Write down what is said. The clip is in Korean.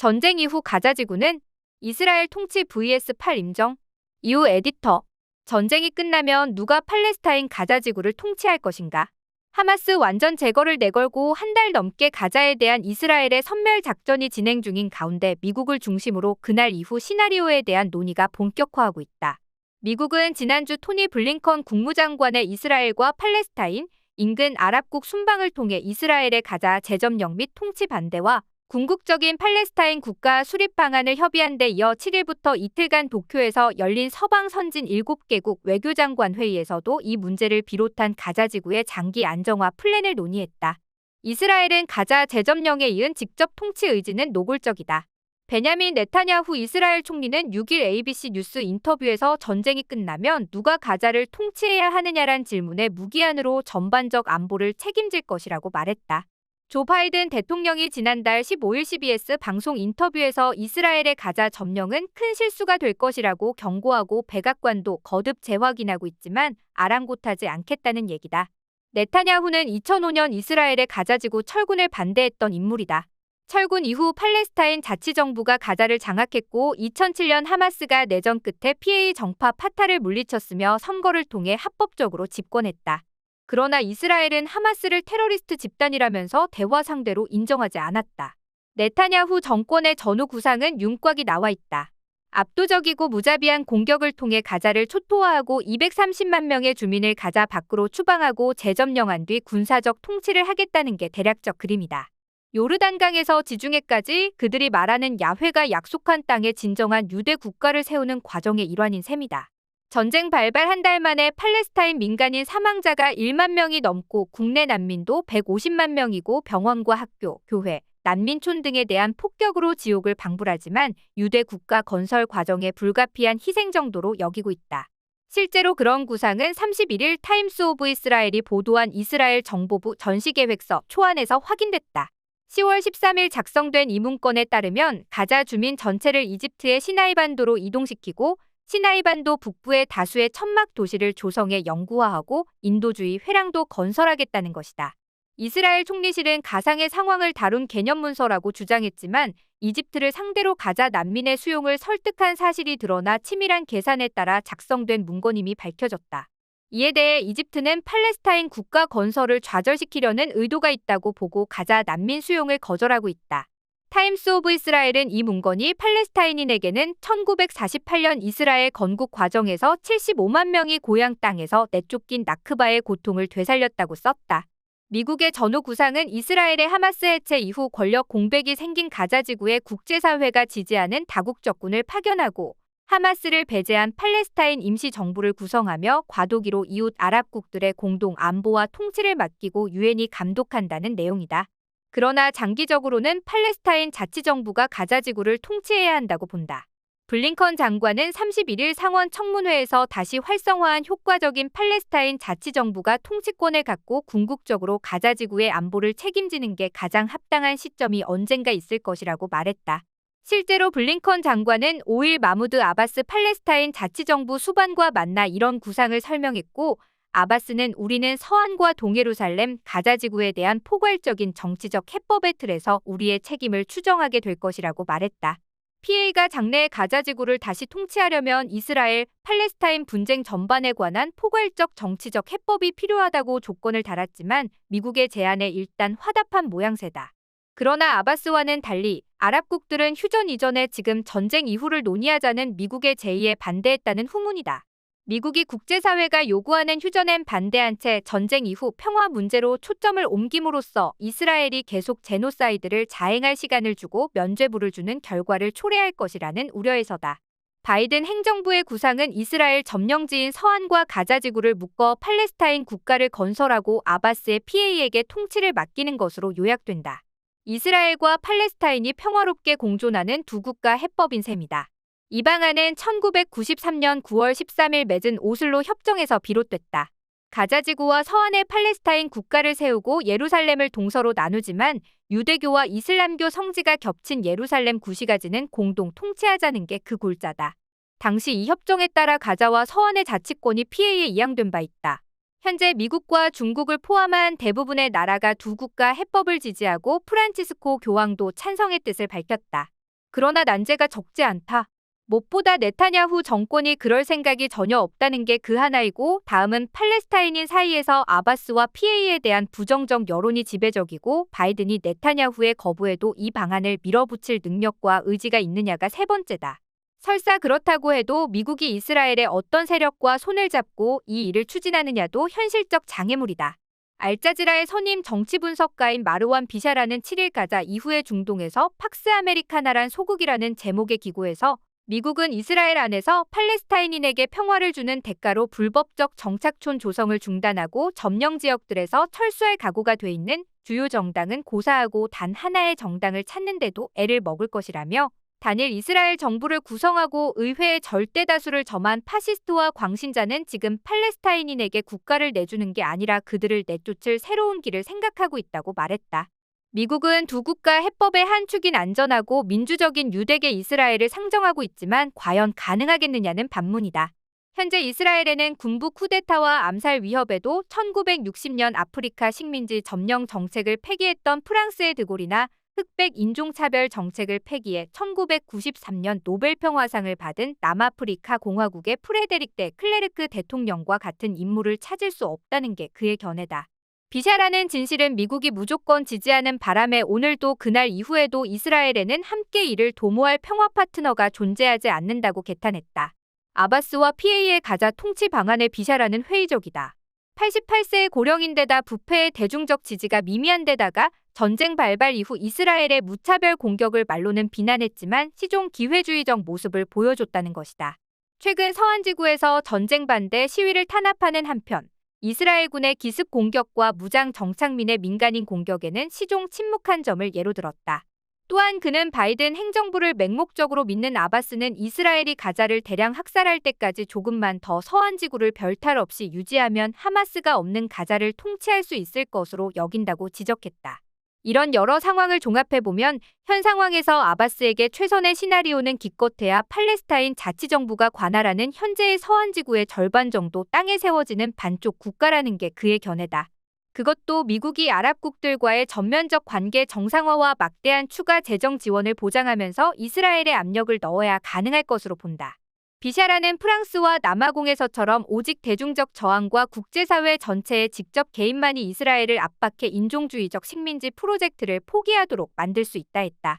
전쟁 이후 가자 지구는 이스라엘 통치 vs 팔 임정. 이후 에디터. 전쟁이 끝나면 누가 팔레스타인 가자 지구를 통치할 것인가? 하마스 완전 제거를 내걸고 한 달 넘게 가자에 대한 이스라엘의 선멸 작전이 진행 중인 가운데 미국을 중심으로 그날 이후 시나리오에 대한 논의가 본격화하고 있다. 미국은 지난주 토니 블링컨 국무장관의 이스라엘과 팔레스타인 인근 아랍국 순방을 통해 이스라엘의 가자 재점령 및 통치 반대와 궁극적인 팔레스타인 국가 수립 방안을 협의한 데 이어 7일부터 이틀간 도쿄에서 열린 서방 선진 7개국 외교장관 회의에서도 이 문제를 비롯한 가자 지구의 장기 안정화 플랜을 논의했다. 이스라엘은 가자 재점령에 이은 직접 통치 의지는 노골적이다. 베냐민 네타냐후 이스라엘 총리는 6일 ABC 뉴스 인터뷰에서 전쟁이 끝나면 누가 가자를 통치해야 하느냐란 질문에 무기한으로 전반적 안보를 책임질 것이라고 말했다. 조 바이든 대통령이 지난달 15일 CBS 방송 인터뷰에서 이스라엘의 가자 점령은 큰 실수가 될 것이라고 경고하고 백악관도 거듭 재확인하고 있지만 아랑곳하지 않겠다는 얘기다. 네타냐후는 2005년 이스라엘의 가자지구 철군을 반대했던 인물이다. 철군 이후 팔레스타인 자치정부가 가자를 장악했고 2007년 하마스가 내전 끝에 PA 정파 파타를 물리쳤으며 선거를 통해 합법적으로 집권했다. 그러나 이스라엘은 하마스를 테러리스트 집단이라면서 대화 상대로 인정하지 않았다. 네타냐후 정권의 전후 구상은 윤곽이 나와 있다. 압도적이고 무자비한 공격을 통해 가자를 초토화하고 230만 명의 주민을 가자 밖으로 추방하고 재점령한 뒤 군사적 통치를 하겠다는 게 대략적 그림이다. 요르단강에서 지중해까지 그들이 말하는 야훼가 약속한 땅에 진정한 유대 국가를 세우는 과정의 일환인 셈이다. 전쟁 발발 한 달 만에 팔레스타인 민간인 사망자가 1만 명이 넘고 국내 난민도 150만 명이고 병원과 학교, 교회, 난민촌 등에 대한 폭격으로 지옥을 방불하지만 유대 국가 건설 과정에 불가피한 희생 정도로 여기고 있다. 실제로 그런 구상은 31일 타임스 오브 이스라엘이 보도한 이스라엘 정보부 전시계획서 초안에서 확인됐다. 10월 13일 작성된 이 문건에 따르면 가자 주민 전체를 이집트의 시나이반도로 이동시키고 시나이반도 북부의 다수의 천막 도시를 조성해 영구화하고 인도주의 회랑도 건설하겠다는 것이다. 이스라엘 총리실은 가상의 상황을 다룬 개념문서라고 주장했지만 이집트를 상대로 가자 난민의 수용을 설득한 사실이 드러나 치밀한 계산에 따라 작성된 문건임이 밝혀졌다. 이에 대해 이집트는 팔레스타인 국가 건설을 좌절시키려는 의도가 있다고 보고 가자 난민 수용을 거절하고 있다. 타임스 오브 이스라엘은 이 문건이 팔레스타인인에게는 1948년 이스라엘 건국 과정에서 75만 명이 고향 땅에서 내쫓긴 나크바의 고통을 되살렸다고 썼다. 미국의 전후 구상은 이스라엘의 하마스 해체 이후 권력 공백이 생긴 가자 지구에 국제사회가 지지하는 다국적군을 파견하고 하마스를 배제한 팔레스타인 임시정부를 구성하며 과도기로 이웃 아랍국들의 공동 안보와 통치를 맡기고 유엔이 감독한다는 내용이다. 그러나 장기적으로는 팔레스타인 자치정부가 가자 지구를 통치해야 한다고 본다. 블링컨 장관은 31일 상원 청문회에서 다시 활성화한 효과적인 팔레스타인 자치정부가 통치권을 갖고 궁극적으로 가자 지구의 안보를 책임지는 게 가장 합당한 시점이 언젠가 있을 것이라고 말했다. 실제로 블링컨 장관은 5일 마무드 아바스 팔레스타인 자치정부 수반과 만나 이런 구상을 설명했고 아바스는 우리는 서안과 동예루살렘, 가자 지구에 대한 포괄적인 정치적 해법의 틀에서 우리의 책임을 추정하게 될 것이라고 말했다. PA가 장래의 가자 지구를 다시 통치하려면 이스라엘, 팔레스타인 분쟁 전반에 관한 포괄적 정치적 해법이 필요하다고 조건을 달았지만 미국의 제안에 일단 화답한 모양새다. 그러나 아바스와는 달리 아랍국들은 휴전 이전에 지금 전쟁 이후를 논의하자는 미국의 제의에 반대했다는 후문이다. 미국이 국제사회가 요구하는 휴전엔 반대한 채 전쟁 이후 평화 문제로 초점을 옮김으로써 이스라엘이 계속 제노사이드를 자행할 시간을 주고 면죄부를 주는 결과를 초래할 것이라는 우려에서다. 바이든 행정부의 구상은 이스라엘 점령지인 서안과 가자 지구를 묶어 팔레스타인 국가를 건설하고 아바스의 PA에게 통치를 맡기는 것으로 요약된다. 이스라엘과 팔레스타인이 평화롭게 공존하는 두 국가 해법인 셈이다. 이 방안은 1993년 9월 13일 맺은 오슬로 협정에서 비롯됐다. 가자지구와 서안에 팔레스타인 국가를 세우고 예루살렘을 동서로 나누지만 유대교와 이슬람교 성지가 겹친 예루살렘 구시가지는 공동 통치하자는 게 그 골자다. 당시 이 협정에 따라 가자와 서안의 자치권이 PA에 이양된 바 있다. 현재 미국과 중국을 포함한 대부분의 나라가 두 국가 해법을 지지하고 프란치스코 교황도 찬성의 뜻을 밝혔다. 그러나 난제가 적지 않다. 무엇보다 네타냐후 정권이 그럴 생각이 전혀 없다는 게 그 하나이고, 다음은 팔레스타인인 사이에서 아바스와 PA에 대한 부정적 여론이 지배적이고, 바이든이 네타냐후의 거부에도 이 방안을 밀어붙일 능력과 의지가 있느냐가 세 번째다. 설사 그렇다고 해도 미국이 이스라엘의 어떤 세력과 손을 잡고 이 일을 추진하느냐도 현실적 장애물이다. 알자지라의 선임 정치 분석가인 마르완 비샤라는 7일 가자 이후의 중동에서 팍스 아메리카나란 소국이라는 제목의 기고에서 미국은 이스라엘 안에서 팔레스타인인에게 평화를 주는 대가로 불법적 정착촌 조성을 중단하고 점령 지역들에서 철수할 각오가 돼 있는 주요 정당은 고사하고 단 하나의 정당을 찾는데도 애를 먹을 것이라며, 단일 이스라엘 정부를 구성하고 의회의 절대 다수를 점한 파시스트와 광신자는 지금 팔레스타인인에게 국가를 내주는 게 아니라 그들을 내쫓을 새로운 길을 생각하고 있다고 말했다. 미국은 두 국가 해법의 한 축인 안전하고 민주적인 유대계 이스라엘을 상정하고 있지만 과연 가능하겠느냐는 반문이다. 현재 이스라엘에는 군부 쿠데타와 암살 위협에도 1960년 아프리카 식민지 점령 정책을 폐기했던 프랑스의 드골이나 흑백 인종차별 정책을 폐기해 1993년 노벨 평화상을 받은 남아프리카 공화국의 프레데릭 데 클레르크 대통령과 같은 인물을 찾을 수 없다는 게 그의 견해다. 비샤라는 진실은 미국이 무조건 지지하는 바람에 오늘도 그날 이후에도 이스라엘에는 함께 이를 도모할 평화 파트너가 존재하지 않는다고 개탄했다. 아바스와 PA의 가자 통치 방안에 비샤라는 회의적이다. 88세의 고령인데다 부패의 대중적 지지가 미미한 데다가 전쟁 발발 이후 이스라엘의 무차별 공격을 말로는 비난했지만 시종 기회주의적 모습을 보여줬다는 것이다. 최근 서한지구에서 전쟁 반대 시위를 탄압하는 한편 이스라엘군의 기습 공격과 무장 정착민의 민간인 공격에는 시종 침묵한 점을 예로 들었다. 또한 그는 바이든 행정부를 맹목적으로 믿는 아바스는 이스라엘이 가자를 대량 학살할 때까지 조금만 더 서한지구를 별탈 없이 유지하면 하마스가 없는 가자를 통치할 수 있을 것으로 여긴다고 지적했다. 이런 여러 상황을 종합해보면 현 상황에서 아바스에게 최선의 시나리오는 기껏해야 팔레스타인 자치정부가 관할하는 현재의 서한지구의 절반 정도 땅에 세워지는 반쪽 국가라는 게 그의 견해다. 그것도 미국이 아랍국들과의 전면적 관계 정상화와 막대한 추가 재정 지원을 보장하면서 이스라엘에 압력을 넣어야 가능할 것으로 본다. 비샤라는 프랑스와 남아공에서처럼 오직 대중적 저항과 국제사회 전체의 직접 개입만이 이스라엘을 압박해 인종주의적 식민지 프로젝트를 포기하도록 만들 수 있다 했다.